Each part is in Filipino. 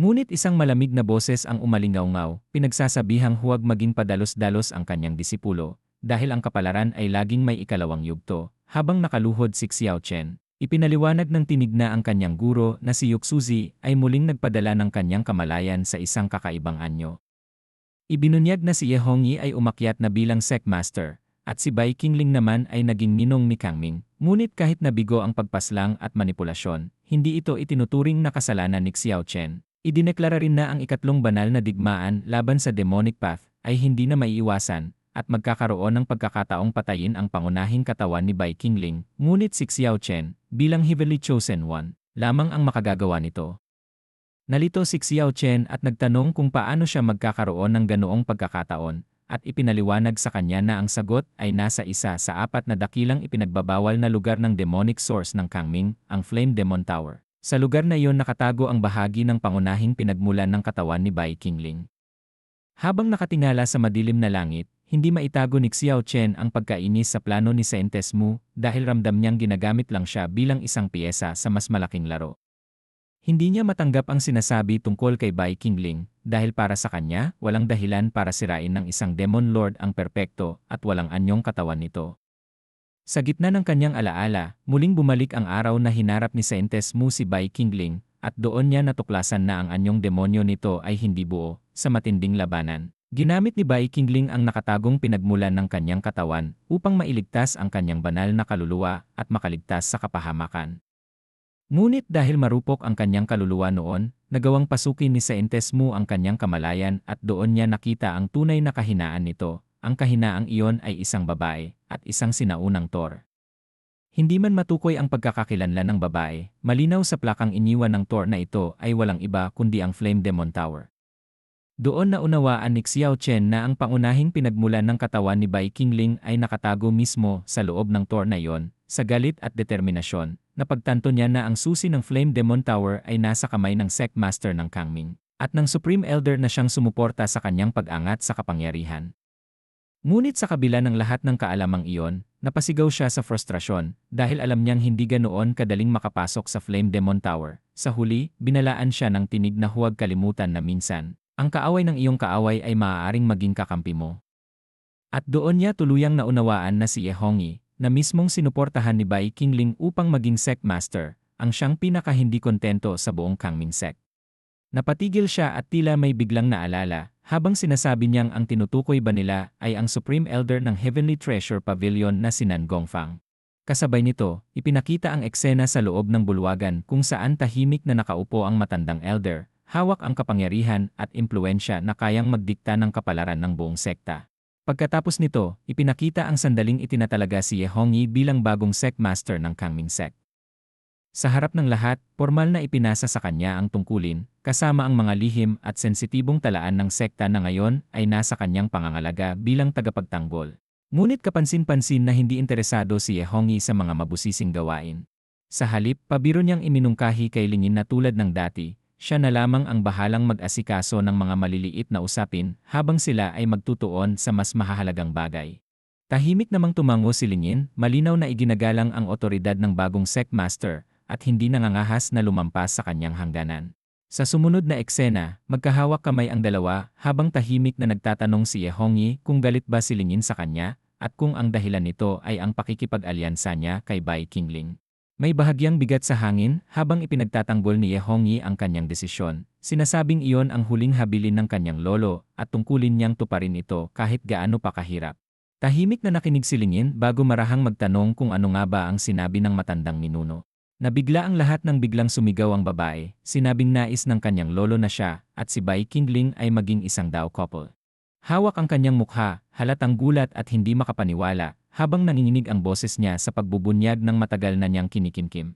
Ngunit isang malamig na boses ang umalingaw-ngaw, pinagsasabihang huwag maging padalos-dalos ang kanyang disipulo, dahil ang kapalaran ay laging may ikalawang yugto. Habang nakaluhod si Xiao Chen, ipinaliwanag ng tinig na ang kanyang guro na si Yuxuzi ay muling nagpadala ng kanyang kamalayan sa isang kakaibang anyo. Ibinunyag na si Ye Hongyi ay umakyat na bilang Secmaster, at si Bai Qingling naman ay naging ninong ni Kangming. Ngunit kahit nabigo ang pagpaslang at manipulasyon, hindi ito itinuturing na kasalanan ni Xiao Chen. Idineklara rin na ang ikatlong banal na digmaan laban sa demonic path ay hindi na maiiwasan at magkakaroon ng pagkakataong patayin ang pangunahing katawan ni Bai Qingling. Ngunit si Xiao Chen, bilang Heavenly Chosen One, lamang ang makagagawa nito. Nalito si Xiao Chen at nagtanong kung paano siya magkakaroon ng ganoong pagkakataon at ipinaliwanag sa kanya na ang sagot ay nasa isa sa apat na dakilang ipinagbabawal na lugar ng demonic source ng Kangming, ang Flame Demon Tower. Sa lugar na iyon nakatago ang bahagi ng pangunahing pinagmulan ng katawan ni Bai Qingling. Habang nakatingala sa madilim na langit, hindi maitago ni Xiao Chen ang pagkainis sa plano ni Saintes Mu dahil ramdam niyang ginagamit lang siya bilang isang piyesa sa mas malaking laro. Hindi niya matanggap ang sinasabi tungkol kay Bai Qingling dahil para sa kanya, walang dahilan para sirain ng isang Demon Lord ang perpekto at walang anyong katawan nito. Sa gitna ng kanyang alaala, muling bumalik ang araw na hinarap ni Saintes Mu si Bai Qingling at doon niya natuklasan na ang anyong demonyo nito ay hindi buo sa matinding labanan. Ginamit ni Bai Qingling ang nakatagong pinagmulan ng kanyang katawan upang mailigtas ang kanyang banal na kaluluwa at makaligtas sa kapahamakan. Ngunit dahil marupok ang kanyang kaluluwa noon, nagawang pasukin ni Saintes Mu ang kanyang kamalayan at doon niya nakita ang tunay na kahinaan nito. Ang kahinaang iyon ay isang babae at isang sinaunang Thor. Hindi man matukoy ang pagkakakilanlan ng babae, malinaw sa plakang iniwan ng Thor na ito ay walang iba kundi ang Flame Demon Tower. Doon naunawaan ni Xiao Chen na ang pangunahing pinagmulan ng katawan ni Bai Qingling ay nakatago mismo sa loob ng Thor na iyon. Sa galit at determinasyon, napagtanto niya na ang susi ng Flame Demon Tower ay nasa kamay ng Secmaster ng Kangming at ng Supreme Elder na siyang sumuporta sa kanyang pag-angat sa kapangyarihan. Ngunit sa kabila ng lahat ng kaalamang iyon, napasigaw siya sa frustrasyon dahil alam niyang hindi ganoon kadaling makapasok sa Flame Demon Tower. Sa huli, binalaan siya ng tinig na huwag kalimutan na minsan, ang kaaway ng iyong kaaway ay maaaring maging kakampi mo. At doon niya tuluyang naunawaan na si Ye Hongyi, na mismong sinuportahan ni Bai Qingling upang maging Secmaster, ang siyang pinaka-hindi kontento sa buong Kangming Sect. Napatigil siya at tila may biglang naalala, habang sinasabi niyang ang tinutukoy ba nila ay ang Supreme Elder ng Heavenly Treasure Pavilion na si Nan Gongfang. Kasabay nito, ipinakita ang eksena sa loob ng bulwagan kung saan tahimik na nakaupo ang matandang elder, hawak ang kapangyarihan at impluensya na kayang magdikta ng kapalaran ng buong sekta. Pagkatapos nito, ipinakita ang sandaling itinatalaga si Ye Hongyi bilang bagong Secmaster ng Kangming Sect. Sa harap ng lahat, formal na ipinasa sa kanya ang tungkulin, kasama ang mga lihim at sensitibong talaan ng sekta na ngayon ay nasa kanyang pangangalaga bilang tagapagtanggol. Ngunit kapansin-pansin na hindi interesado si Ye Hongyi sa mga mabusising gawain. Sa halip, pabiro niyang iminungkahi kay Lingin na tulad ng dati, siya na lamang ang bahalang mag-asikaso ng mga maliliit na usapin habang sila ay magtutuon sa mas mahahalagang bagay. Tahimik namang tumango si Lingin, malinaw na iginagalang ang otoridad ng bagong Secmaster, at hindi nangangahas na lumampas sa kanyang hangganan. Sa sumunod na eksena, magkahawak kamay ang dalawa habang tahimik na nagtatanong si Ye Hongyi kung galit ba si Lingin sa kanya at kung ang dahilan nito ay ang pakikipag-alyansa niya kay Bai Qingling. May bahagyang bigat sa hangin habang ipinagtatanggol ni Ye Hongyi ang kanyang desisyon. Sinasabing iyon ang huling habilin ng kanyang lolo at tungkulin niyang tuparin ito kahit gaano pa kahirap. Tahimik na nakinig si Lingin bago marahang magtanong kung ano nga ba ang sinabi ng matandang ninuno. Nabigla ang lahat nang biglang sumigaw ang babae, sinabing nais ng kanyang lolo na siya at si Bai Qingling ay maging isang Dao couple. Hawak ang kanyang mukha, halatang gulat at hindi makapaniwala, habang nanginginig ang boses niya sa pagbubunyag ng matagal na niyang kinikimkim.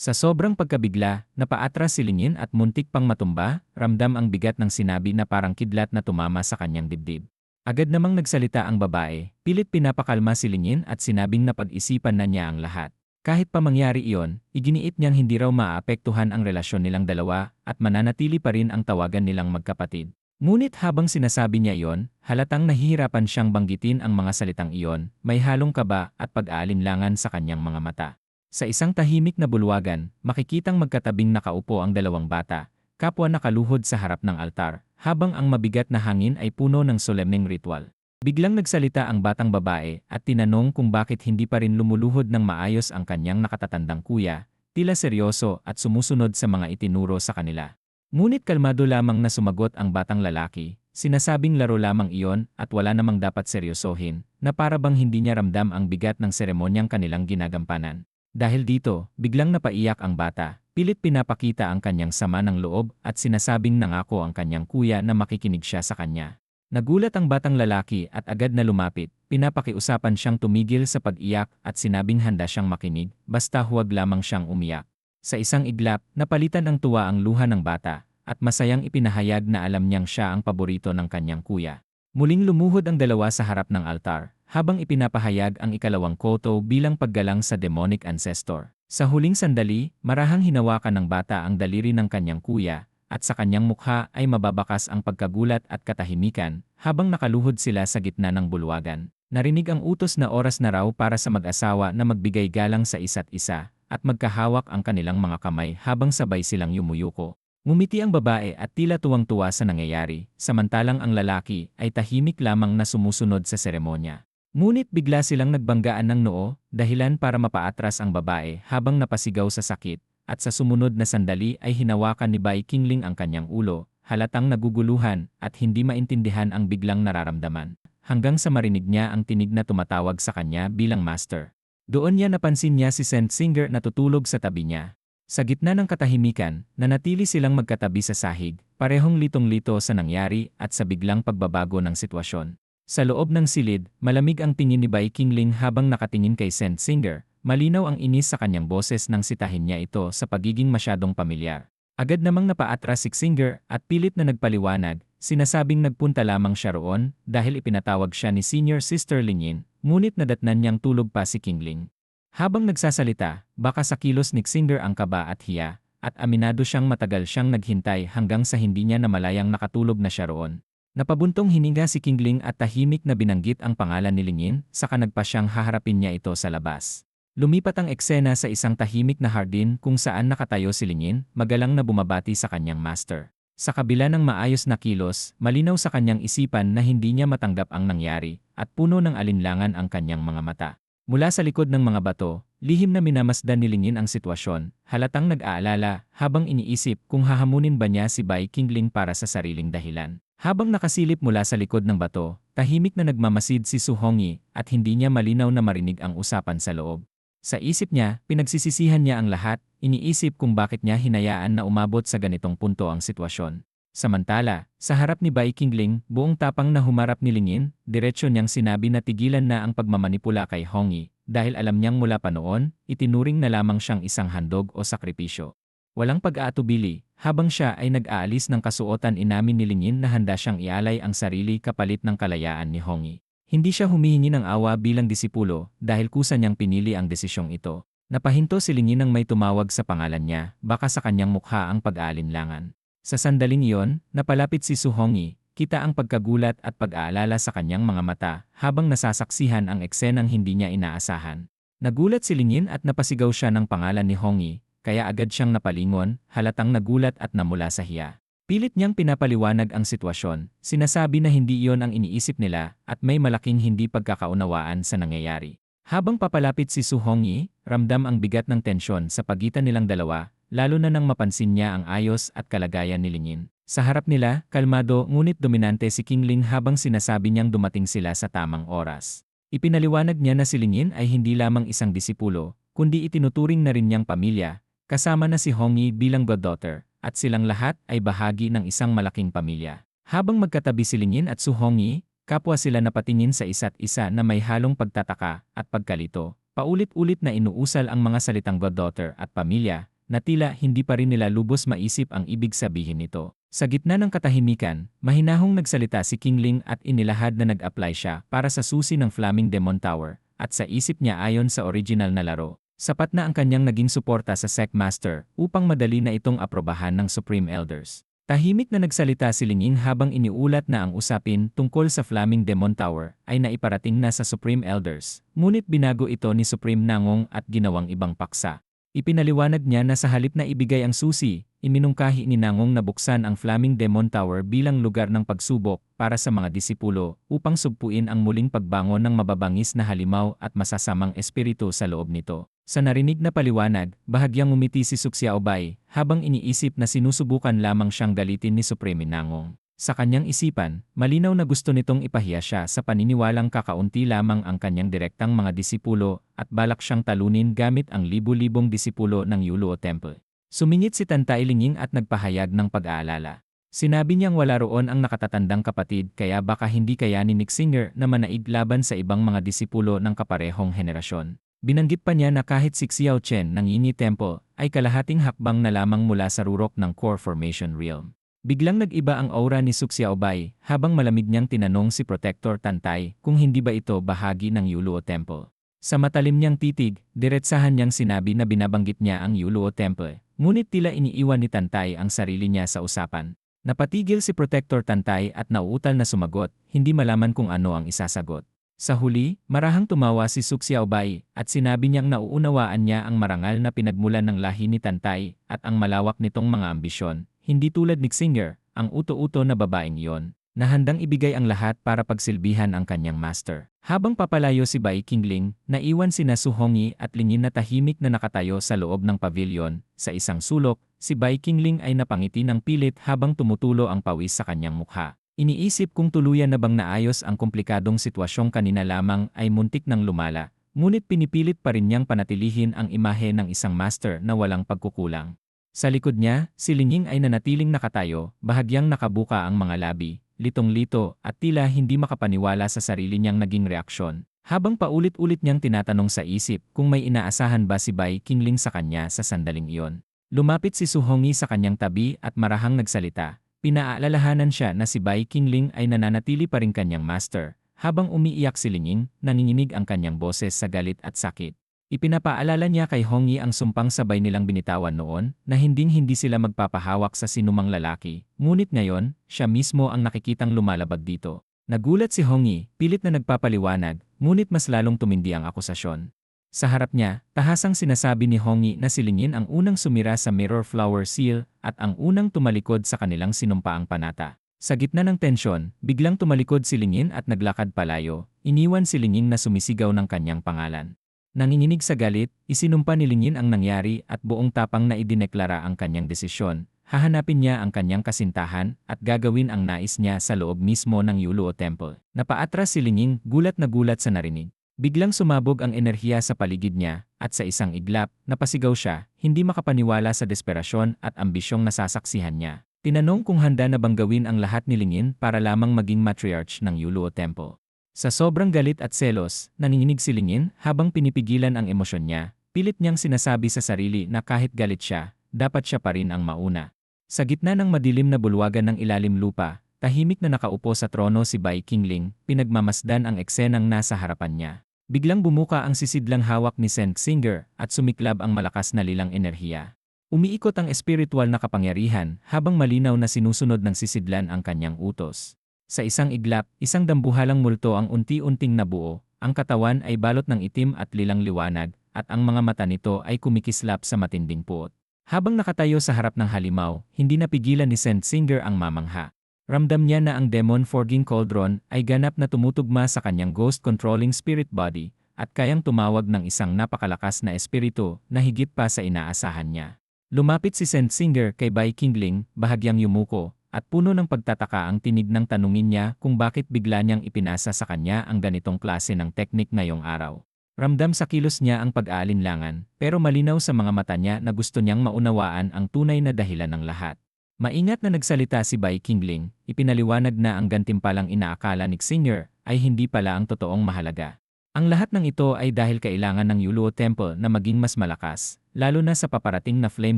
Sa sobrang pagkabigla, napaatras si Lingin at muntik pang matumba, ramdam ang bigat ng sinabi na parang kidlat na tumama sa kanyang dibdib. Agad namang nagsalita ang babae, pilit pinapakalma si Lingin at sinabing napag-isipan na niya ang lahat. Kahit pa mangyari iyon, iginiit niyang hindi raw maapektuhan ang relasyon nilang dalawa at mananatili pa rin ang tawagan nilang magkapatid. Ngunit habang sinasabi niya iyon, halatang nahihirapan siyang banggitin ang mga salitang iyon, may halong kaba at pag-aalinlangan sa kanyang mga mata. Sa isang tahimik na bulwagan, makikitang magkatabing nakaupo ang dalawang bata, kapwa nakaluhod sa harap ng altar, habang ang mabigat na hangin ay puno ng solemneng ritual. Biglang nagsalita ang batang babae at tinanong kung bakit hindi pa rin lumuluhod ng maayos ang kanyang nakatatandang kuya, tila seryoso at sumusunod sa mga itinuro sa kanila. Ngunit kalmado lamang na sumagot ang batang lalaki, sinasabing laro lamang iyon at wala namang dapat seryosohin, na para bang hindi niya ramdam ang bigat ng seremonyang kanilang ginagampanan. Dahil dito, biglang napaiyak ang bata, pilit pinapakita ang kanyang sama ng loob at sinasabing nangako ang kanyang kuya na makikinig siya sa kanya. Nagulat ang batang lalaki at agad na lumapit, pinapakiusapan siyang tumigil sa pag-iyak at sinabing handa siyang makinig, basta huwag lamang siyang umiyak. Sa isang iglap, napalitan ang tuwa ang luha ng bata, at masayang ipinahayag na alam niyang siya ang paborito ng kanyang kuya. Muling lumuhod ang dalawa sa harap ng altar, habang ipinapahayag ang ikalawang koto bilang paggalang sa demonic ancestor. Sa huling sandali, marahang hinawakan ng bata ang daliri ng kanyang kuya, at sa kanyang mukha ay mababakas ang pagkagulat at katahimikan, habang nakaluhod sila sa gitna ng bulwagan. Narinig ang utos na oras na raw para sa mag-asawa na magbigay galang sa isa't isa, at magkahawak ang kanilang mga kamay habang sabay silang yumuyuko. Ngumiti ang babae at tila tuwang-tuwa sa nangyayari, samantalang ang lalaki ay tahimik lamang na sumusunod sa seremonya. Ngunit bigla silang nagbanggaan ng noo, dahilan para mapaatras ang babae habang napasigaw sa sakit, at sa sumunod na sandali ay hinawakan ni Bai Qingling ang kanyang ulo, halatang naguguluhan at hindi maintindihan ang biglang nararamdaman, hanggang sa marinig niya ang tinig na tumatawag sa kanya bilang master. Doon niya napansin niya si Saint Singer na tutulog sa tabi niya. Sa gitna ng katahimikan, nanatili silang magkatabi sa sahig, parehong litong-lito sa nangyari at sa biglang pagbabago ng sitwasyon. Sa loob ng silid, malamig ang tingin ni Bai Qingling habang nakatingin kay Saint Singer. Malinaw ang inis sa kanyang boses nang sitahin niya ito sa pagiging masyadong pamilyar. Agad namang napaatras si Singer at pilit na nagpaliwanag, sinasabing nagpunta lamang siya roon dahil ipinatawag siya ni Senior Sister Lingyin, ngunit nadatnan niyang tulog pa si Qingling. Habang nagsasalita, baka sa kilos ni Singer ang kaba at hiya, at aminado siyang matagal siyang naghintay hanggang sa hindi niya namalayang nakatulog na siya roon. Napabuntong hininga si Qingling at tahimik na binanggit ang pangalan ni Lingyin, saka nagpa siyang haharapin niya ito sa labas. Lumipat ang eksena sa isang tahimik na hardin kung saan nakatayo si Lingyin, magalang na bumabati sa kanyang master. Sa kabila ng maayos na kilos, malinaw sa kanyang isipan na hindi niya matanggap ang nangyari, at puno ng alinlangan ang kanyang mga mata. Mula sa likod ng mga bato, lihim na minamasdan ni Lingyin ang sitwasyon, halatang nag-aalala habang iniisip kung hahamunin ba niya si Bai Qingling para sa sariling dahilan. Habang nakasilip mula sa likod ng bato, tahimik na nagmamasid si Su Hongyi at hindi niya malinaw na marinig ang usapan sa loob. Sa isip niya, pinagsisisihan niya ang lahat, iniisip kung bakit niya hinayaan na umabot sa ganitong punto ang sitwasyon. Samantala, sa harap ni Bai Qingling, buong tapang na humarap ni Lingyin, diretsyo niyang sinabi na tigilan na ang pagmamanipula kay Hongyi, dahil alam niyang mula pa noon, itinuring na lamang siyang isang handog o sakripisyo. Walang pag-aatubili, habang siya ay nag-aalis ng kasuotan inamin ni Lingyin na handa siyang ialay ang sarili kapalit ng kalayaan ni Hongyi. Hindi siya humihingi ng awa bilang disipulo dahil kusa niyang pinili ang desisyong ito. Napahinto si Lingyin nang may tumawag sa pangalan niya, baka sa kanyang mukha ang pag-aalinlangan. Sa sandaling iyon, napalapit si Su Hongyi, kita ang pagkagulat at pag-aalala sa kanyang mga mata habang nasasaksihan ang eksenang hindi niya inaasahan. Nagulat si Lingyin at napasigaw siya ng pangalan ni Hongyi, kaya agad siyang napalingon, halatang nagulat at namula sa hiya. Pilit niyang pinapaliwanag ang sitwasyon, sinasabi na hindi iyon ang iniisip nila at may malaking hindi pagkakaunawaan sa nangyayari. Habang papalapit si Su Hongyi, ramdam ang bigat ng tensyon sa pagitan nilang dalawa, lalo na nang mapansin niya ang ayos at kalagayan ni Lingyin. Sa harap nila, kalmado ngunit dominante si Qingling habang sinasabi niyang dumating sila sa tamang oras. Ipinaliwanag niya na si Lingyin ay hindi lamang isang disipulo, kundi itinuturing na rin niyang pamilya, kasama na si Hongyi bilang goddaughter. At silang lahat ay bahagi ng isang malaking pamilya. Habang magkatabi si Lingyin at Su Hongyi, kapwa sila napatingin sa isa't isa na may halong pagtataka at pagkalito. Paulit-ulit na inuusal ang mga salitang goddaughter at pamilya, na tila hindi pa rin nila lubos maisip ang ibig sabihin nito. Sa gitna ng katahimikan, mahinahong nagsalita si Qingling at inilahad na nag-apply siya para sa susi ng Flaming Demon Tower, at sa isip niya ayon sa original na laro. Sapat na ang kanyang naging suporta sa Sect Master upang madali na itong aprobahan ng Supreme Elders. Tahimik na nagsalita si Lingyin habang iniulat na ang usapin tungkol sa Flaming Demon Tower ay naiparating na sa Supreme Elders, ngunit binago ito ni Supreme Nangong at ginawang ibang paksa. Ipinaliwanag niya na sa halip na ibigay ang susi, iminungkahi ni Nangong na buksan ang Flaming Demon Tower bilang lugar ng pagsubok para sa mga disipulo upang sugpuin ang muling pagbangon ng mababangis na halimaw at masasamang espiritu sa loob nito. Sa narinig na paliwanag, bahagyang umiti si Suxiaobay habang iniisip na sinusubukan lamang siyang galitin ni Supreme Nangong. Sa kanyang isipan, malinaw na gusto nitong ipahiya siya sa paniniwalang kakaunti lamang ang kanyang direktang mga disipulo at balak siyang talunin gamit ang libu-libong disipulo ng Yuluo Temple. Sumingit si Tantay Linging at nagpahayag ng pag-aalala. Sinabi niyang wala roon ang nakatatandang kapatid kaya baka hindi kayanin ni Xinger na manaig laban sa ibang mga disipulo ng kaparehong henerasyon. Binanggit pa niya na kahit si Xiao Chen ng Yinyi Temple ay kalahating hakbang na lamang mula sa rurok ng Core Formation Realm. Biglang nag-iba ang aura ni Suxiaobay habang malamig niyang tinanong si Protector Tantay kung hindi ba ito bahagi ng Yuluo Temple. Sa matalim niyang titig, diretsahan niyang sinabi na binabanggit niya ang Yuluo Temple, ngunit tila iniiwan ni Tantay ang sarili niya sa usapan. Napatigil si Protector Tantay at nauutal na sumagot, hindi malaman kung ano ang isasagot. Sa huli, marahang tumawa si Suxiaobay at sinabi niyang nauunawaan niya ang marangal na pinagmulan ng lahi ni Tantay at ang malawak nitong mga ambisyon. Hindi tulad ni Xinger, ang uto-uto na babaeng iyon, na handang ibigay ang lahat para pagsilbihan ang kanyang master. Habang papalayo si Bai Qingling, naiwan sina Su Hongyi at Lingyin na tahimik na nakatayo sa loob ng pavilion. Sa isang sulok, si Bai Qingling ay napangiti ng pilit habang tumutulo ang pawis sa kanyang mukha. Iniisip kung tuluyan na bang naayos ang komplikadong sitwasyong kanina lamang ay muntik ng lumala, ngunit pinipilit pa rin niyang panatilihin ang imahe ng isang master na walang pagkukulang. Sa likod niya, si Lingyin ay nanatiling nakatayo, bahagyang nakabuka ang mga labi, litong-lito at tila hindi makapaniwala sa sarili niyang naging reaksyon. Habang paulit-ulit niyang tinatanong sa isip kung may inaasahan ba si Bai Qingling sa kanya sa sandaling iyon. Lumapit si Su Hongyi sa kanyang tabi at marahang nagsalita. Pinaalalahanan siya na si Bai Qingling ay nananatili pa rin kanyang master. Habang umiiyak si Lingyin, nanginginig ang kanyang boses sa galit at sakit. Ipinapaalala niya kay Hongyi ang sumpang sabay nilang binitawan noon na hinding-hindi sila magpapahawak sa sinumang lalaki, ngunit ngayon, siya mismo ang nakikitang lumalabag dito. Nagulat si Hongyi, pilit na nagpapaliwanag, ngunit mas lalong tumindi ang akusasyon. Sa harap niya, tahasang sinasabi ni Hongyi na si Lingyin ang unang sumira sa Mirror Flower Seal at ang unang tumalikod sa kanilang sinumpaang panata. Sa gitna ng tensyon, biglang tumalikod si Lingyin at naglakad palayo, iniwan si Lingyin na sumisigaw ng kanyang pangalan. Nanginginig sa galit, isinumpa ni Lingyin ang nangyari at buong tapang na idineklara ang kanyang desisyon. Hahanapin niya ang kanyang kasintahan at gagawin ang nais niya sa loob mismo ng Yuluo Temple. Napaatras si Lingyin, gulat na gulat sa narinig. Biglang sumabog ang enerhiya sa paligid niya at sa isang iglap, napasigaw siya, hindi makapaniwala sa desperasyon at ambisyong nasasaksihan niya. Tinanong kung handa na bang gawin ang lahat ni Lingyin para lamang maging matriarch ng Yuluo Temple. Sa sobrang galit at selos, nanginginig si Lingyin habang pinipigilan ang emosyon niya. Pilit niyang sinasabi sa sarili na kahit galit siya, dapat siya pa rin ang mauna. Sa gitna ng madilim na bulwagan ng ilalim lupa, tahimik na nakaupo sa trono si Bai Qingling, pinagmamasdan ang eksenang nasa harapan niya. Biglang bumuka ang sisidlang hawak ni Sen Xinger at sumiklab ang malakas na lilang enerhiya. Umiikot ang espiritual na kapangyarihan habang malinaw na sinusunod ng sisidlan ang kanyang utos. Sa isang iglap, isang dambuhalang multo ang unti-unting nabuo, ang katawan ay balot ng itim at lilang liwanag, at ang mga mata nito ay kumikislap sa matinding puot. Habang nakatayo sa harap ng halimaw, hindi napigilan ni Sen Xinger ang mamangha. Ramdam niya na ang Demon Forging Cauldron ay ganap na tumutugma sa kanyang ghost-controlling spirit body, at kayang tumawag ng isang napakalakas na espiritu na higit pa sa inaasahan niya. Lumapit si Sen Xinger kay Bai Qingling, bahagyang yumuko, at puno ng pagtataka ang tinig ng tanungin niya kung bakit bigla niyang ipinasa sa kanya ang ganitong klase ng teknik ngayong araw. Ramdam sa kilos niya ang pag-aalinlangan, pero malinaw sa mga mata niya na gusto niyang maunawaan ang tunay na dahilan ng lahat. Maingat na nagsalita si Bai Qingling, ipinaliwanag na ang gantimpalang inaakala ni Xinger ay hindi pala ang totoong mahalaga. Ang lahat ng ito ay dahil kailangan ng Yuluo Temple na maging mas malakas, lalo na sa paparating na Flame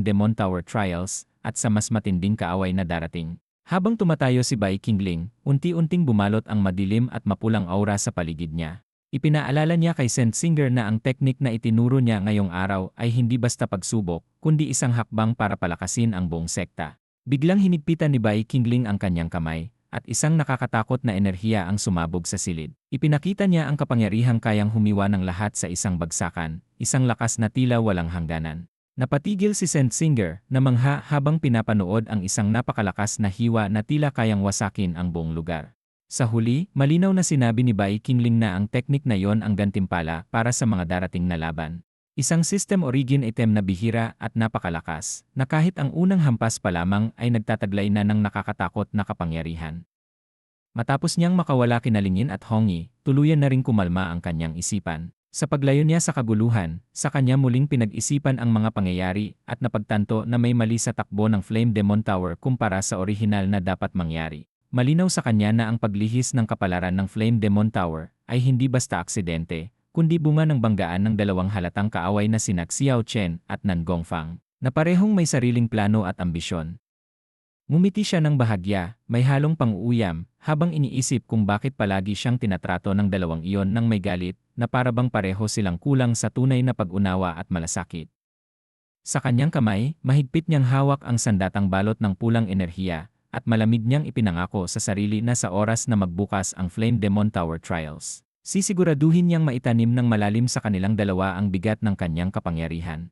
Demon Tower Trials at sa mas matinding kaaway na darating. Habang tumatayo si Bai Qingling, unti-unting bumalot ang madilim at mapulang aura sa paligid niya. Ipinaalala niya kay Sen Xinger na ang teknik na itinuro niya ngayong araw ay hindi basta pagsubok, kundi isang hakbang para palakasin ang buong sekta. Biglang hinigpitan ni Bai Qingling ang kanyang kamay, at isang nakakatakot na enerhiya ang sumabog sa silid. Ipinakita niya ang kapangyarihang kayang humiwa ng lahat sa isang bagsakan, isang lakas na tila walang hangganan. Napatigil si Singer na mangha habang pinapanood ang isang napakalakas na hiwa na tila kayang wasakin ang buong lugar. Sa huli, malinaw na sinabi ni Bai Qingling na ang teknik na yon ang gantimpala para sa mga darating na laban. Isang system origin item na bihira at napakalakas, na kahit ang unang hampas pa lamang ay nagtataglay na ng nakakatakot na kapangyarihan. Matapos niyang makawala kina Lingyin at Hongyi, tuluyan na ring kumalma ang kanyang isipan. Sa paglayo niya sa kaguluhan, sa kanya muling pinag-isipan ang mga pangyayari at napagtanto na may mali sa takbo ng Flame Demon Tower kumpara sa orihinal na dapat mangyari. Malinaw sa kanya na ang paglihis ng kapalaran ng Flame Demon Tower ay hindi basta aksidente, kundi bunga ng banggaan ng dalawang halatang kaaway na sina Xiao Chen at Nan Gongfang, na parehong may sariling plano at ambisyon. Ngumiti siya ng bahagya, may halong pang-uuyam, habang iniisip kung bakit palagi siyang tinatrato ng dalawang iyon ng may galit, na parabang pareho silang kulang sa tunay na pag-unawa at malasakit. Sa kanyang kamay, mahigpit niyang hawak ang sandatang balot ng pulang enerhiya, at malamig niyang ipinangako sa sarili na sa oras na magbukas ang Flame Demon Tower Trials, sisiguraduhin niyang maitanim ng malalim sa kanilang dalawa ang bigat ng kanyang kapangyarihan.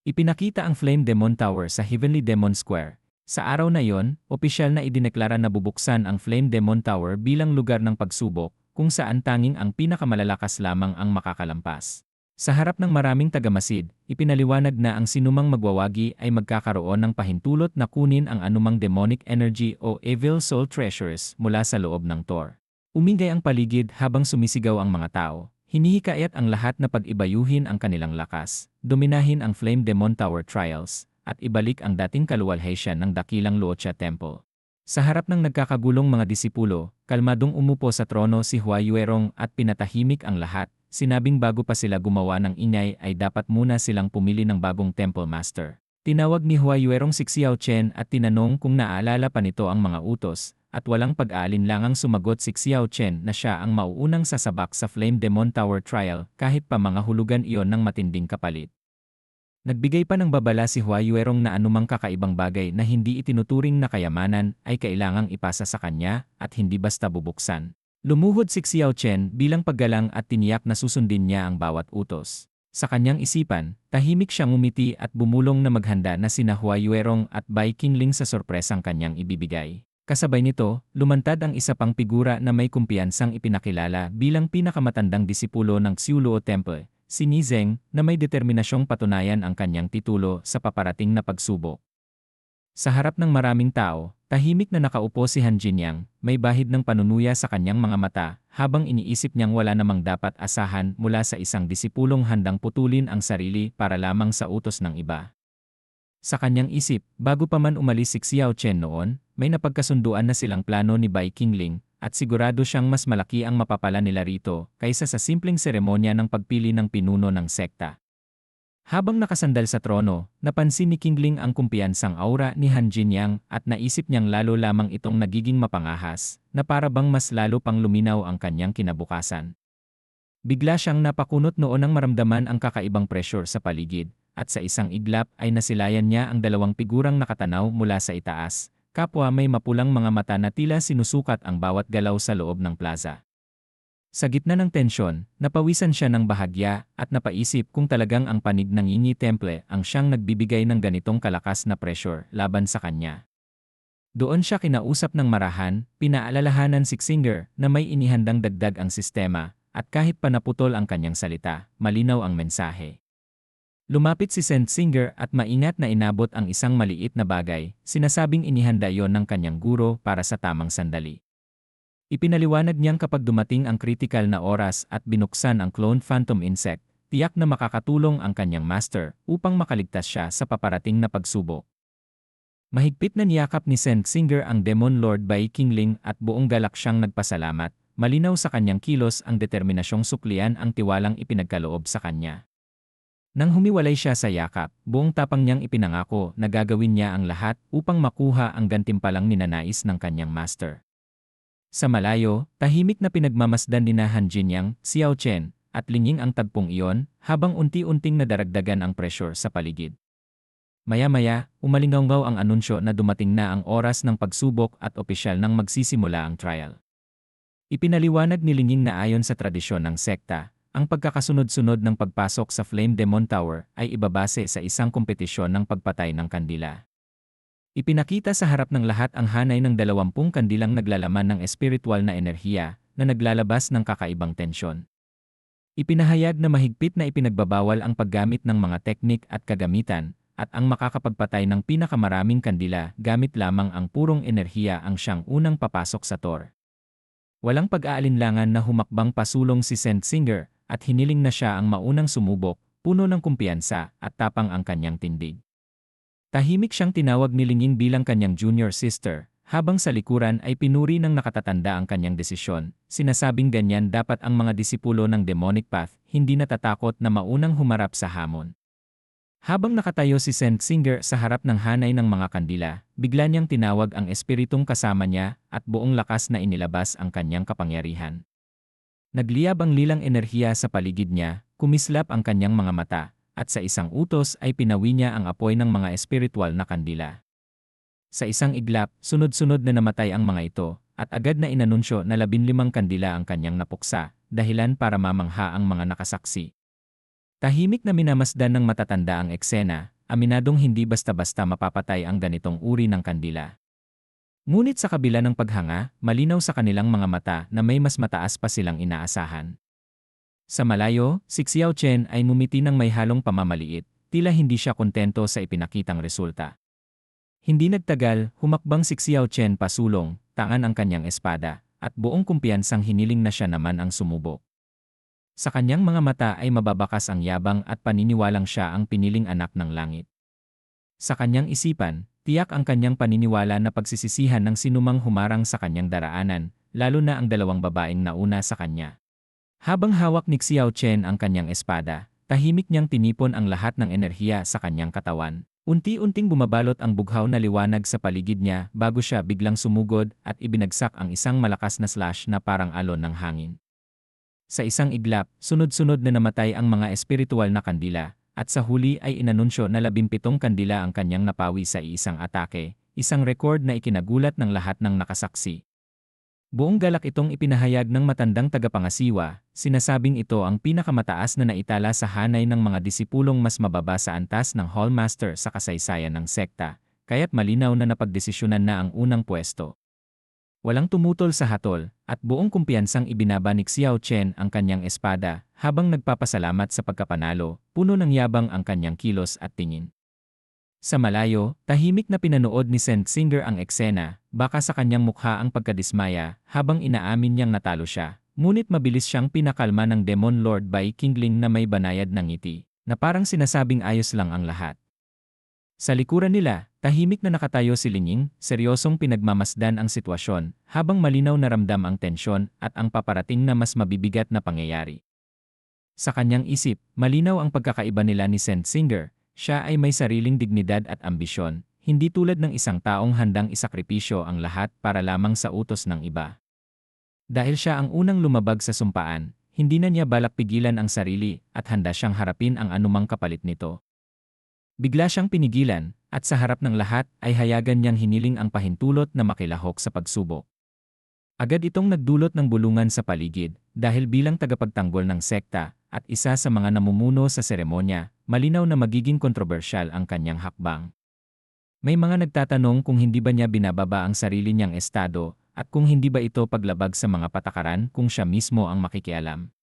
Ipinakita ang Flame Demon Tower sa Heavenly Demon Square. Sa araw na iyon, opisyal na idineklara na bubuksan ang Flame Demon Tower bilang lugar ng pagsubok, kung saan tanging ang pinakamalalakas lamang ang makakalampas. Sa harap ng maraming tagamasid, ipinaliwanag na ang sinumang magwawagi ay magkakaroon ng pahintulot na kunin ang anumang demonic energy o evil soul treasures mula sa loob ng Tor. Umingay ang paligid habang sumisigaw ang mga tao. Hinihikayat ang lahat na pag-ibayuhin ang kanilang lakas, dominahin ang Flame Demon Tower Trials, at ibalik ang dating kaluwalhatian ng dakilang Luocha Temple. Sa harap ng nagkakagulong mga disipulo, kalmadong umupo sa trono si Hua Yuerong at pinatahimik ang lahat. Sinabing bago pa sila gumawa ng ingay ay dapat muna silang pumili ng bagong Temple Master. Tinawag ni Hua Yuerong si Xiao Chen at tinanong kung naaalala pa nito ang mga utos, at walang pag-aalinlangang sumagot si Xiao Chen na siya ang mauunang sasabak sa Flame Demon Tower Trial kahit pa mga hulugan iyon ng matinding kapalit. Nagbigay pa ng babala si Hua Yuerong na anumang kakaibang bagay na hindi itinuturing na kayamanan ay kailangang ipasa sa kanya at hindi basta bubuksan. Lumuhod si Xiao Chen bilang paggalang at tiniyak na susundin niya ang bawat utos. Sa kanyang isipan, tahimik siyang ngumiti at bumulong na maghanda na sina Hua Yuerong at Bai Qingling sa sorpresang kanyang ibibigay. Kasabay nito, lumantad ang isa pang figura na may kumpiyansang ipinakilala bilang pinakamatandang disipulo ng Xiuluo Temple, si Ni Zeng, na may determinasyong patunayan ang kanyang titulo sa paparating na pagsubok. Sa harap ng maraming tao, tahimik na nakaupo si Han Jinyang, may bahid ng panunuya sa kanyang mga mata, habang iniisip niyang wala namang dapat asahan mula sa isang disipulong handang putulin ang sarili para lamang sa utos ng iba. Sa kanyang isip, bago pa man umalis si Xiao Chen noon, may napagkasunduan na silang plano ni Bai Qingling, at sigurado siyang mas malaki ang mapapala nila rito kaysa sa simpleng seremonya ng pagpili ng pinuno ng sekta. Habang nakasandal sa trono, napansin ni Qingling ang kumpiyansang aura ni Han Jinyang at naisip niyang lalo lamang itong nagiging mapangahas, na para bang mas lalo pang luminaw ang kanyang kinabukasan. Bigla siyang napakunot noon nang maramdaman ang kakaibang pressure sa paligid, at sa isang iglap ay nasilayan niya ang dalawang figurang nakatanaw mula sa itaas. Kapwa may mapulang mga mata na tila sinusukat ang bawat galaw sa loob ng plaza. Sa gitna ng tensyon, napawisan siya ng bahagya at napaisip kung talagang ang panig ng Yinyi Temple ang siyang nagbibigay ng ganitong kalakas na pressure laban sa kanya. Doon siya kinausap ng marahan, pinaalalahanan si Xinger na may inihandang dagdag ang sistema, at kahit pa naputol ang kanyang salita, malinaw ang mensahe. Lumapit si Singer at maingat na inabot ang isang maliit na bagay, sinasabing inihanda yon ng kanyang guro para sa tamang sandali. Ipinaliwanag niyang kapag dumating ang critical na oras at binuksan ang cloned phantom insect, tiyak na makakatulong ang kanyang master upang makaligtas siya sa paparating na pagsubok. Mahigpit na niyakap ni Singer ang Demon Lord Bai Qingling at buong galak siyang nagpasalamat, malinaw sa kanyang kilos ang determinasyong suklian ang tiwalang ipinagkaloob sa kanya. Nang humiwalay siya sa yakap, buong tapang niyang ipinangako na gagawin niya ang lahat upang makuha ang gantimpalang ninanais ng kanyang master. Sa malayo, tahimik na pinagmamasdan ni Han Jinyang, Xiao Chen, at Lingyin ang tagpong iyon, habang unti-unting nadaragdagan ang pressure sa paligid. Maya-maya, umalinggaw ang anunsyo na dumating na ang oras ng pagsubok at opisyal nang magsisimula ang trial. Ipinaliwanag ni Lingyin na ayon sa tradisyon ng sekta, ang pagkakasunod-sunod ng pagpasok sa Flame Demon Tower ay ibabase sa isang kompetisyon ng pagpatay ng kandila. Ipinakita sa harap ng lahat ang hanay ng 20 kandilang naglalaman ng espiritual na enerhiya na naglalabas ng kakaibang tensyon. Ipinahayag na mahigpit na ipinagbabawal ang paggamit ng mga teknik at kagamitan, at ang makakapagpatay ng pinakamaraming kandila gamit lamang ang purong enerhiya ang siyang unang papasok sa Tor. Walang pag-aalinlangan na humakbang pasulong si Saint Singer at hiniling na siya ang maunang sumubok, puno ng kumpiyansa at tapang ang kanyang tindig. Tahimik siyang tinawag ni Linging bilang kanyang junior sister, habang sa likuran ay pinuri ng nakatatanda ang kanyang desisyon. Sinasabing ganyan dapat ang mga disipulo ng demonic path, hindi natatakot na maunang humarap sa hamon. Habang nakatayo si Saint Singer sa harap ng hanay ng mga kandila, bigla niyang tinawag ang espiritong kasama niya at buong lakas na inilabas ang kanyang kapangyarihan. Nagliyab ang lilang enerhiya sa paligid niya, kumislap ang kanyang mga mata, at sa isang utos ay pinawi niya ang apoy ng mga espiritual na kandila. Sa isang iglap, sunod-sunod na namatay ang mga ito, at agad na inanunsyo na 15 kandila ang kanyang napuksa, dahilan para mamangha ang mga nakasaksi. Tahimik na minamasdan ng matatanda ang eksena, aminadong hindi basta-basta mapapatay ang ganitong uri ng kandila. Ngunit sa kabila ng paghanga, malinaw sa kanilang mga mata na may mas mataas pa silang inaasahan. Sa malayo, si Xiao Chen ay ngumiti ng may halong pamamaliit, tila hindi siya kontento sa ipinakitang resulta. Hindi nagtagal, humakbang si Xiao Chen pasulong, tangan ang kanyang espada, at buong kumpiyansang hiniling na siya naman ang sumubok. Sa kanyang mga mata ay mababakas ang yabang at paniniwalang siya ang piniling anak ng langit. Sa kanyang isipan, tiyak ang kanyang paniniwala na pagsisisihan ng sinumang humarang sa kanyang daraanan, lalo na ang 2 babaeng nauna sa kanya. Habang hawak ni Xiao Chen ang kanyang espada, tahimik niyang tinipon ang lahat ng enerhiya sa kanyang katawan. Unti-unting bumabalot ang bughaw na liwanag sa paligid niya bago siya biglang sumugod at ibinagsak ang isang malakas na slash na parang alon ng hangin. Sa isang iglap, sunod-sunod na namatay ang mga espiritual na kandila, at sa huli ay inanunsyo na 17 kandila ang kanyang napawi sa isang atake, isang record na ikinagulat ng lahat ng nakasaksi. Buong galak itong ipinahayag ng matandang tagapangasiwa, sinasabing ito ang pinakamataas na naitala sa hanay ng mga disipulong mas mababa sa antas ng Hallmaster sa kasaysayan ng sekta, kaya't malinaw na napagdesisyonan na ang unang pwesto. Walang tumutol sa hatol, at buong kumpiyansang ibinaba ni Xiao Chen ang kanyang espada, habang nagpapasalamat sa pagkapanalo, puno ng yabang ang kanyang kilos at tingin. Sa malayo, tahimik na pinanood ni Saint Singer ang eksena, baka sa kanyang mukha ang pagkadismaya, habang inaamin niyang natalo siya, ngunit mabilis siyang pinakalma ng Demon Lord Bai Qingling na may banayad ng ngiti, na parang sinasabing ayos lang ang lahat. Sa likuran nila, tahimik na nakatayo si Linging, seryosong pinagmamasdan ang sitwasyon, habang malinaw na ramdam ang tensyon at ang paparating na mas mabibigat na pangyayari. Sa kanyang isip, malinaw ang pagkakaiba nila ni Saint Singer, siya ay may sariling dignidad at ambisyon, hindi tulad ng isang taong handang isakripisyo ang lahat para lamang sa utos ng iba. Dahil siya ang unang lumabag sa sumpaan, hindi na niya balak pigilan ang sarili at handa siyang harapin ang anumang kapalit nito. Bigla siyang pinigilan, at sa harap ng lahat ay hayagan niyang hiniling ang pahintulot na makilahok sa pagsubok. Agad itong nagdulot ng bulungan sa paligid, dahil bilang tagapagtanggol ng sekta, at isa sa mga namumuno sa seremonya, malinaw na magiging kontrobersyal ang kanyang hakbang. May mga nagtatanong kung hindi ba niya binababa ang sarili niyang estado, at kung hindi ba ito paglabag sa mga patakaran kung siya mismo ang makikialam.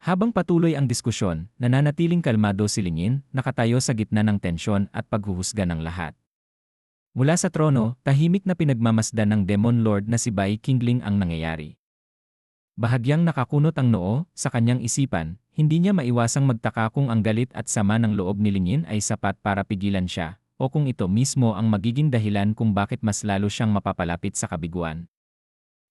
Habang patuloy ang diskusyon, nananatiling kalmado si Lingin, nakatayo sa gitna ng tensyon at paghuhusga ng lahat. Mula sa trono, tahimik na pinagmamasdan ng Demon Lord na si Bai Qingling ang nangyayari. Bahagyang nakakunot ang noo, sa kanyang isipan, hindi niya maiwasang magtaka kung ang galit at sama ng loob ni Lingin ay sapat para pigilan siya, o kung ito mismo ang magiging dahilan kung bakit mas lalo siyang mapapalapit sa kabiguan.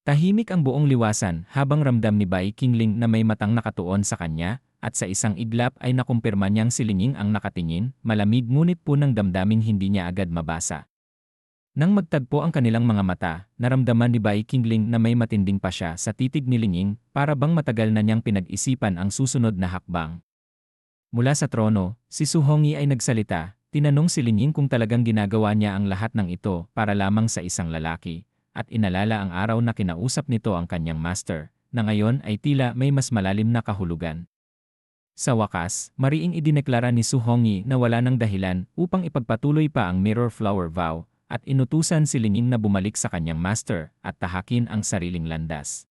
Tahimik ang buong liwasan habang ramdam ni Bai Qingling na may matang nakatuon sa kanya, at sa isang iglap ay nakumpirma niyang si Linging ang nakatingin, malamig ngunit punang damdaming hindi niya agad mabasa. Nang magtagpo ang kanilang mga mata, naramdaman ni Bai Qingling na may matinding pasya sa titig ni Linging, para bang matagal na niyang pinag-isipan ang susunod na hakbang. Mula sa trono, si Su Hongyi ay nagsalita, tinanong si Linging kung talagang ginagawa niya ang lahat ng ito para lamang sa isang lalaki, at inalala ang araw na kinausap nito ang kanyang master, na ngayon ay tila may mas malalim na kahulugan. Sa wakas, mariing idineklara ni Su Hongyi na wala ng dahilan upang ipagpatuloy pa ang Mirror Flower Vow at inutusan si Lingning na bumalik sa kanyang master at tahakin ang sariling landas.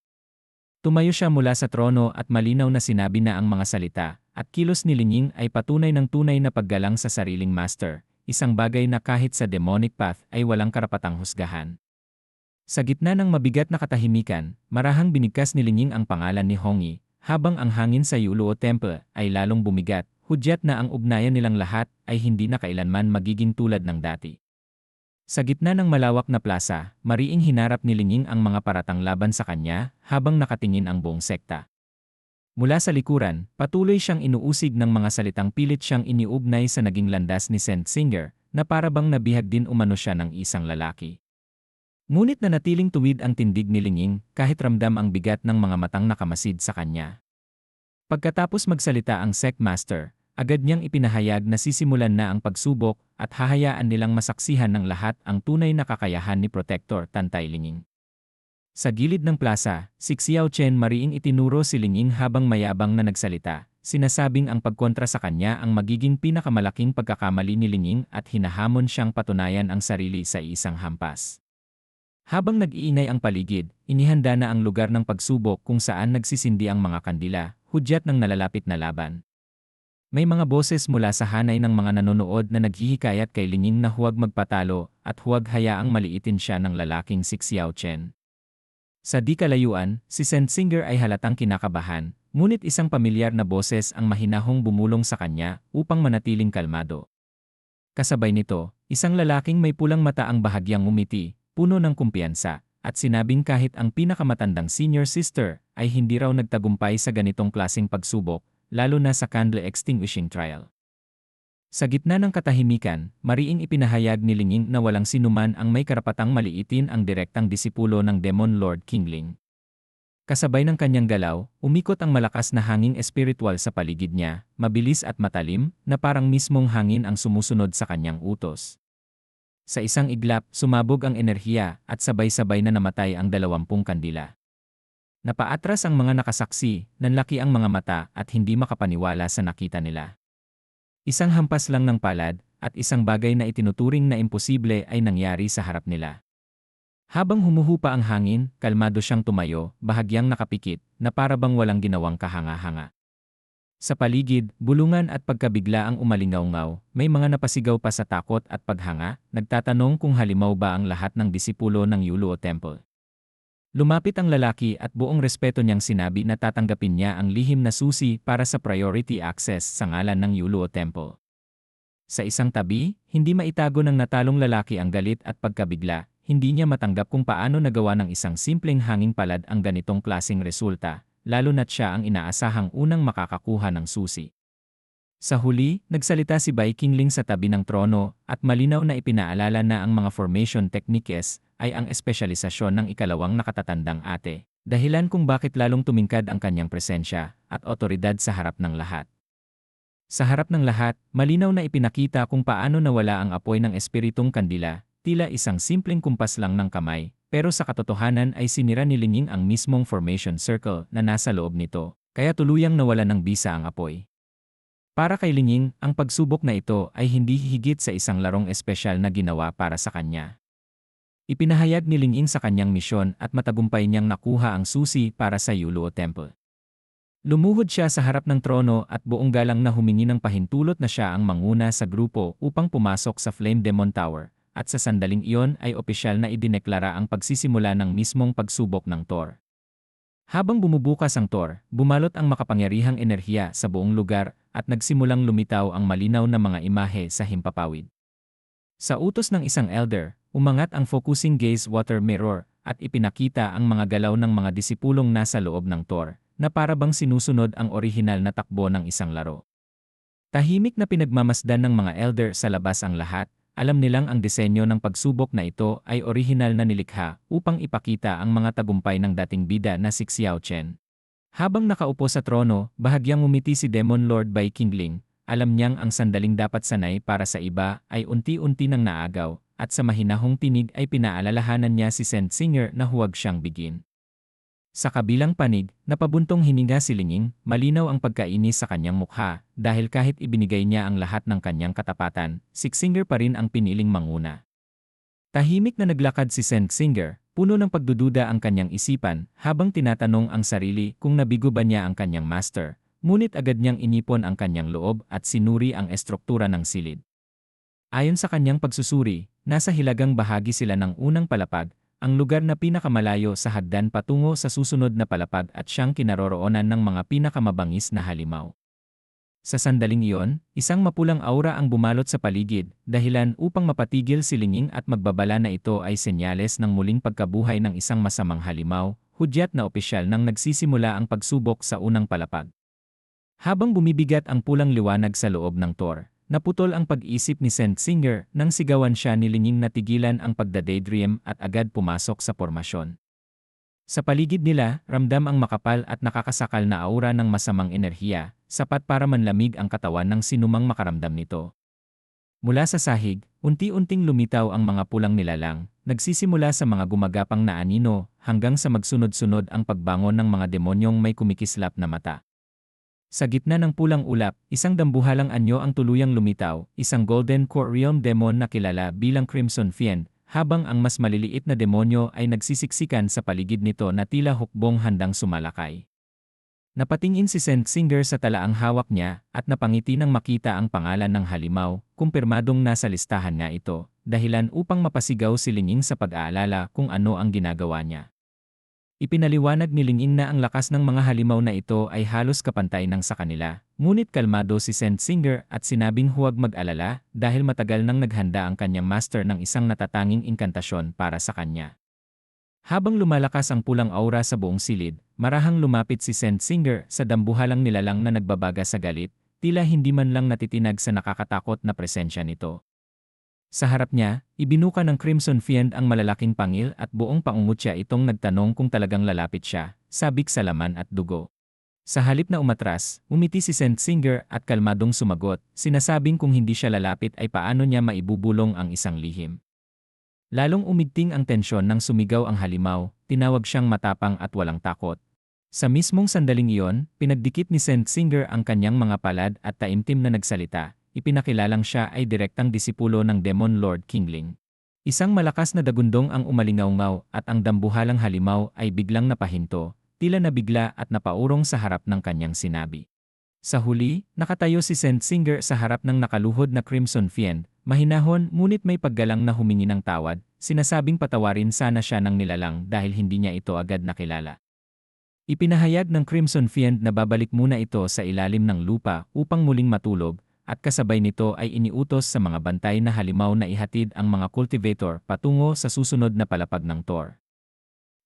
Tumayo siya mula sa trono at malinaw na sinabi na ang mga salita at kilos ni Lingning ay patunay ng tunay na paggalang sa sariling master, isang bagay na kahit sa demonic path ay walang karapatang husgahan. Sa gitna ng mabigat na katahimikan, marahang binigkas ni Lingning ang pangalan ni Hongyi, habang ang hangin sa Yuluo Temple ay lalong bumigat, hudyat na ang ugnayan nilang lahat ay hindi na kailanman magiging tulad ng dati. Sa gitna ng malawak na plaza, mariing hinarap ni Lingning ang mga paratang laban sa kanya habang nakatingin ang buong sekta. Mula sa likuran, patuloy siyang inuusig ng mga salitang pilit siyang iniugnay sa naging landas ni Saint Singer na parabang nabihag din umano siya ng isang lalaki. Ngunit nanatiling tuwid ang tindig ni Lingning kahit ramdam ang bigat ng mga matang nakamasid sa kanya. Pagkatapos magsalita ang sect master, agad niyang ipinahayag na sisimulan na ang pagsubok at hahayaan nilang masaksihan ng lahat ang tunay na kakayahan ni Protector Tantay Lingning. Sa gilid ng plaza, si Xiao Chen mariing itinuro si Lingning habang mayabang na nagsalita, sinasabing ang pagkontra sa kanya ang magiging pinakamalaking pagkakamali ni Lingning at hinahamon siyang patunayan ang sarili sa isang hampas. Habang nag-iinay ang paligid, inihanda na ang lugar ng pagsubok kung saan nagsisindi ang mga kandila, hudyat ng nalalapit na laban. May mga boses mula sa hanay ng mga nanonood na naghihikayat kay Lingning na huwag magpatalo at huwag hayaang maliitin siya ng lalaking si Xiao Chen. Sa di kalayuan, si Saint Singer ay halatang kinakabahan, ngunit isang pamilyar na boses ang mahinahong bumulong sa kanya upang manatiling kalmado. Kasabay nito, isang lalaking may pulang mata ang bahagyang ngumiti, puno ng kumpiyansa, at sinabing kahit ang pinakamatandang senior sister ay hindi raw nagtagumpay sa ganitong klaseng pagsubok, lalo na sa candle extinguishing trial. Sa gitna ng katahimikan, mariing ipinahayag ni Lingning na walang sinuman ang may karapatang maliitin ang direktang disipulo ng Demon Lord Qingling. Kasabay ng kanyang galaw, umikot ang malakas na hanging espiritual sa paligid niya, mabilis at matalim, na parang mismong hangin ang sumusunod sa kanyang utos. Sa isang iglap, sumabog ang enerhiya at sabay-sabay na namatay ang 20 kandila. Napaatras ang mga nakasaksi, nanlaki ang mga mata at hindi makapaniwala sa nakita nila. Isang hampas lang ng palad at isang bagay na itinuturing na imposible ay nangyari sa harap nila. Habang humuhupa ang hangin, kalmado siyang tumayo, bahagyang nakapikit, na parabang walang ginawang kahanga-hanga. Sa paligid, bulungan at pagkabigla ang umalingaw-ngaw, may mga napasigaw pa sa takot at paghanga, nagtatanong kung halimaw ba ang lahat ng disipulo ng Yuluo Temple. Lumapit ang lalaki at buong respeto niyang sinabi na tatanggapin niya ang lihim na susi para sa priority access sa ngalan ng Yuluo Temple. Sa isang tabi, hindi maitago ng natalong lalaki ang galit at pagkabigla, hindi niya matanggap kung paano nagawa ng isang simpleng hanging palad ang ganitong klaseng resulta, lalo na't siya ang inaasahang unang makakakuha ng susi. Sa huli, nagsalita si Bai Qingling sa tabi ng trono at malinaw na ipinaalala na ang mga formation techniques ay ang espesyalisasyon ng ikalawang nakatatandang ate, dahilan kung bakit lalong tumingkad ang kanyang presensya at otoridad sa harap ng lahat. Sa harap ng lahat, malinaw na ipinakita kung paano nawala ang apoy ng espiritong kandila, tila isang simpleng kumpas lang ng kamay, pero sa katotohanan ay sinira ni Lingning ang mismong formation circle na nasa loob nito, kaya tuluyang nawala ng bisa ang apoy. Para kay Lingning, ang pagsubok na ito ay hindi higit sa isang larong espesyal na ginawa para sa kanya. Ipinahayag ni Lingning sa kanyang misyon at matagumpay niyang nakuha ang susi para sa Yuluo Temple. Lumuhod siya sa harap ng trono at buong galang na humingi ng pahintulot na siya ang manguna sa grupo upang pumasok sa Flame Demon Tower, at sa sandaling iyon ay opisyal na idineklara ang pagsisimula ng mismong pagsubok ng Tor. Habang bumubukas ang Tor, bumalot ang makapangyarihang enerhiya sa buong lugar at nagsimulang lumitaw ang malinaw na mga imahe sa himpapawid. Sa utos ng isang elder, umangat ang focusing gaze water mirror at ipinakita ang mga galaw ng mga disipulong nasa loob ng Tor, na parabang sinusunod ang orihinal na takbo ng isang laro. Tahimik na pinagmamasdan ng mga elder sa labas ang lahat, alam nilang ang disenyo ng pagsubok na ito ay orihinal na nilikha upang ipakita ang mga tagumpay ng dating bida na si Xiao Chen. Habang nakaupo sa trono, bahagyang umiti si Demon Lord Bai Qingling, alam niyang ang sandaling dapat sanay para sa iba ay unti-unti nang naagaw, at sa mahinahong tinig ay pinaalalahanan niya si Saint Singer na huwag siyang bigin. Sa kabilang panig, napabuntong hininga si Linging, malinaw ang pagkainis sa kanyang mukha, dahil kahit ibinigay niya ang lahat ng kanyang katapatan, Sixinger pa rin ang piniling manguna. Tahimik na naglakad si Sixinger, puno ng pagdududa ang kanyang isipan, habang tinatanong ang sarili kung nabigo ba niya ang kanyang master, ngunit agad niyang inipon ang kanyang loob at sinuri ang estruktura ng silid. Ayon sa kanyang pagsusuri, nasa hilagang bahagi sila ng unang palapag, ang lugar na pinakamalayo sa hagdan patungo sa susunod na palapag at siyang kinaroroonan ng mga pinakamabangis na halimaw. Sa sandaling iyon, isang mapulang aura ang bumalot sa paligid, dahilan upang mapatigil si Linging at magbabala na ito ay senyales ng muling pagkabuhay ng isang masamang halimaw, hudyat na opisyal nang nagsisimula ang pagsubok sa unang palapag. Habang bumibigat ang pulang liwanag sa loob ng Tor, naputol ang pag-isip ni Sixinger nang sigawan siya ni Linging na tigilan ang pagda-daydream at agad pumasok sa pormasyon. Sa paligid nila, ramdam ang makapal at nakakasakal na aura ng masamang enerhiya, sapat para manlamig ang katawan ng sinumang makaramdam nito. Mula sa sahig, unti-unting lumitaw ang mga pulang nilalang, nagsisimula sa mga gumagapang na anino hanggang sa magsunod-sunod ang pagbangon ng mga demonyong may kumikislap na mata. Sa gitna ng pulang ulap, isang dambuhalang anyo ang tuluyang lumitaw, isang Golden Core Realm Demon na kilala bilang Crimson Fiend, habang ang mas maliliit na demonyo ay nagsisiksikan sa paligid nito na tila hukbong handang sumalakay. Napatingin si Sixinger sa talaang hawak niya at napangiti nang makita ang pangalan ng halimaw, kumpirmadong nasa listahan nga ito, dahilan upang mapasigaw si Linging sa pag-aalala kung ano ang ginagawa niya. Ipinaliwanag ni Linging na ang lakas ng mga halimaw na ito ay halos kapantay ng sa kanila, ngunit kalmado si Sixinger at sinabing huwag mag-alala dahil matagal nang naghanda ang kanyang master ng isang natatanging inkantasyon para sa kanya. Habang lumalakas ang pulang aura sa buong silid, marahang lumapit si Sixinger sa dambuhalang nilalang na nagbabaga sa galit, tila hindi man lang natitinag sa nakakatakot na presensya nito. Sa harap niya, ibinuka ng Crimson Fiend ang malalaking pangil at buong pangungutya itong nagtanong kung talagang lalapit siya, sabik sa laman at dugo. Sa halip na umatras, umiti si Sixinger at kalmadong sumagot, sinasabing kung hindi siya lalapit ay paano niya maibubulong ang isang lihim. Lalong umigting ang tensyon nang sumigaw ang halimaw, tinawag siyang matapang at walang takot. Sa mismong sandaling iyon, pinagdikit ni Sixinger ang kanyang mga palad at taimtim na nagsalita. Ipinakilalang siya ay direktang disipulo ng Demon Lord Kingling. Isang malakas na dagundong ang umalingaw-ngaw at ang dambuhalang halimaw ay biglang napahinto, tila nabigla at napaurong sa harap ng kanyang sinabi. Sa huli, nakatayo si Sixinger sa harap ng nakaluhod na Crimson Fiend, mahinahon ngunit may paggalang na humingi ng tawad, sinasabing patawarin sana siya ng nilalang dahil hindi niya ito agad nakilala. Ipinahayag ng Crimson Fiend na babalik muna ito sa ilalim ng lupa upang muling matulog, at kasabay nito ay iniutos sa mga bantay na halimaw na ihatid ang mga cultivator patungo sa susunod na palapag ng Tor.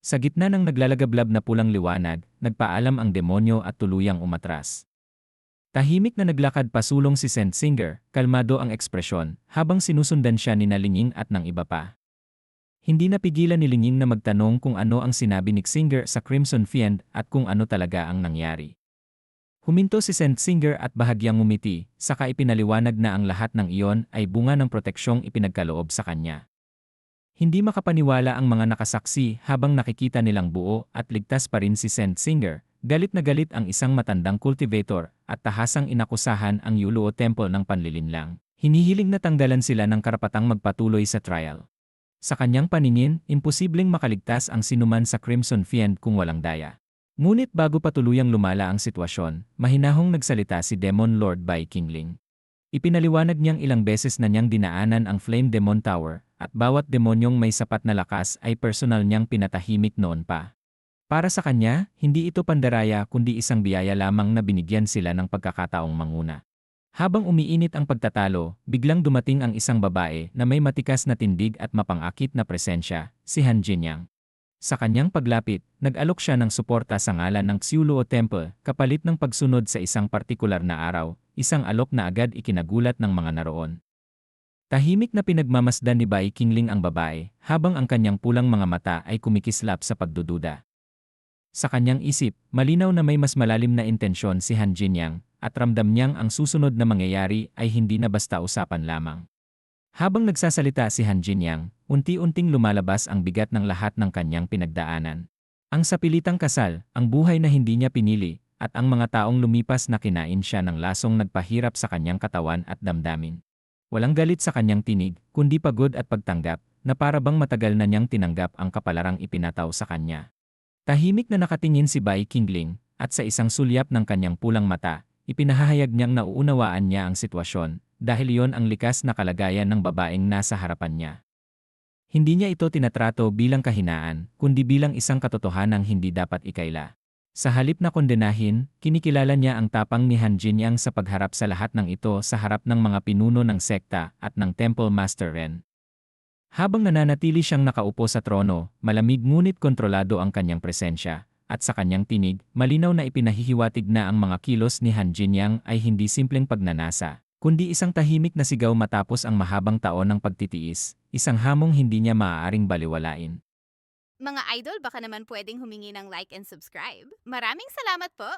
Sa gitna ng naglalagablab na pulang liwanag, nagpaalam ang demonyo at tuluyang umatras. Tahimik na naglakad pasulong si Sixinger, kalmado ang ekspresyon, habang sinusundan siya ni Linging at ng iba pa. Hindi napigilan ni Linging na magtanong kung ano ang sinabi ni Sixinger sa Crimson Fiend at kung ano talaga ang nangyari. Huminto si Sixinger at bahagyang ngumiti, saka ipinaliwanag na ang lahat ng iyon ay bunga ng proteksyong ipinagkaloob sa kanya. Hindi makapaniwala ang mga nakasaksi habang nakikita nilang buo at ligtas pa rin si Sixinger, galit na galit ang isang matandang cultivator at tahasang inakusahan ang Yuluo Temple ng panlilinlang. Hinihiling na tanggalan sila ng karapatang magpatuloy sa trial. Sa kanyang paningin, imposibleng makaligtas ang sinuman sa Crimson Fiend kung walang daya. Ngunit bago pa tuluyang lumala ang sitwasyon, mahinahong nagsalita si Demon Lord Bai Qingling. Ipinaliwanag niyang ilang beses na niyang dinaanan ang Flame Demon Tower, at bawat demonyong may sapat na lakas ay personal niyang pinatahimik noon pa. Para sa kanya, hindi ito pandaraya kundi isang biyaya lamang na binigyan sila ng pagkakataong manguna. Habang umiinit ang pagtatalo, biglang dumating ang isang babae na may matikas na tindig at mapangakit na presensya, si Han Jinyang. Sa kanyang paglapit, nag-alok siya ng suporta sa ngalan ng Xiuluo Temple, kapalit ng pagsunod sa isang partikular na araw, isang alok na agad ikinagulat ng mga naroon. Tahimik na pinagmamasdan ni Bai Qingling ang babae, habang ang kanyang pulang mga mata ay kumikislap sa pagdududa. Sa kanyang isip, malinaw na may mas malalim na intensyon si Han Jinyang, at ramdam niyang ang susunod na mangyayari ay hindi na basta usapan lamang. Habang nagsasalita si Han Jinyang, unti-unting lumalabas ang bigat ng lahat ng kanyang pinagdaanan. Ang sapilitang kasal, ang buhay na hindi niya pinili, at ang mga taong lumipas na kinain siya ng lasong nagpahirap sa kanyang katawan at damdamin. Walang galit sa kanyang tinig, kundi pagod at pagtanggap, na para bang matagal na niyang tinanggap ang kapalarang ipinataw sa kanya. Tahimik na nakatingin si Bai Qingling, at sa isang sulyap ng kanyang pulang mata, ipinahahayag niyang nauunawaan niya ang sitwasyon, dahil iyon ang likas na kalagayan ng babaeng nasa harapan niya. Hindi niya ito tinatrato bilang kahinaan, kundi bilang isang katotohanang hindi dapat ikaila. Sa halip na kondenahin, kinikilala niya ang tapang ni Han Jinyang sa pagharap sa lahat ng ito sa harap ng mga pinuno ng sekta at ng Temple Master Ren. Habang nananatili siyang nakaupo sa trono, malamig ngunit kontrolado ang kanyang presensya, at sa kanyang tinig, malinaw na ipinahihiwatig na ang mga kilos ni Han Jinyang ay hindi simpleng pagnanasa, kundi isang tahimik na sigaw matapos ang mahabang taon ng pagtitiis, isang hamong hindi niya maaaring baliwalain. Mga idol, baka naman pwedeng humingi ng like and subscribe. Maraming salamat po!